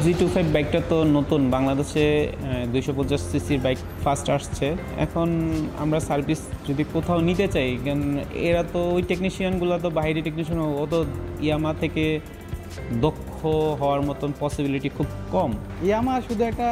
FZ25 বাইকটা তো নতুন বাংলাদেশে 250 সিসির বাইক ফার্স্ট আসছে। এখন আমরা সার্ভিস যদি কোথাও নিতে চাই, কারণ এরা তো ওই টেকনিশিয়ানগুলো তো বাইরে টেকনিশিয়ান, ও তো ইয়ামা থেকে দক্ষ হওয়ার মতন পসিবিলিটি খুব কম। ইয়ামাহা শুধু একটা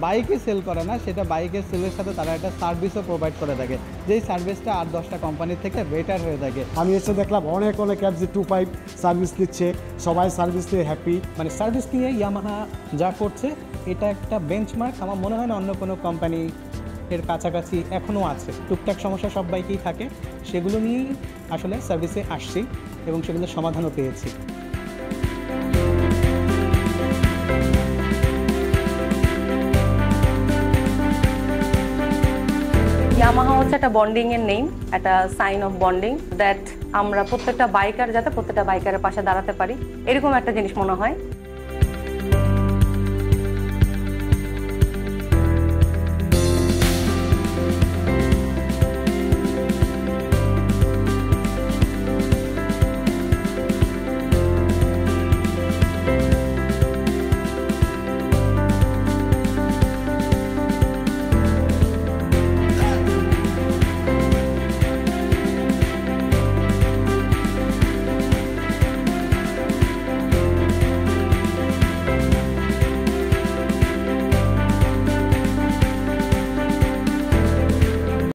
বাইকই সেল করে না, সেটা বাইকের সেলের সাথে তারা একটা সার্ভিসও প্রোভাইড করে থাকে, যেই সার্ভিসটা 8-10টা কোম্পানির থেকে বেটার হয়ে থাকে। আমি এসে দেখলাম অনেক FZ25 সার্ভিস নিচ্ছে, সবাই সার্ভিস নিয়ে হ্যাপি। মানে সার্ভিস নিয়ে ইয়ামাহা যা করছে এটা একটা বেঞ্চমার্ক। আমার মনে হয় না অন্য কোনো কোম্পানি এর কাছাকাছি এখনও আছে। টুকটাক সমস্যা সব বাইকেই থাকে, সেগুলো নিয়েই আসলে সার্ভিসে আসছি এবং সেগুলোর সমাধানও পেয়েছি। ইয়ামাহা হচ্ছে একটা বন্ডিং এর নেম, একটা সাইন অফ বন্ডিং, দ্যাট আমরা প্রত্যেকটা বাইকার যাতে প্রত্যেকটা বাইকারের পাশে দাঁড়াতে পারি, এরকম একটা জিনিস মনে হয়।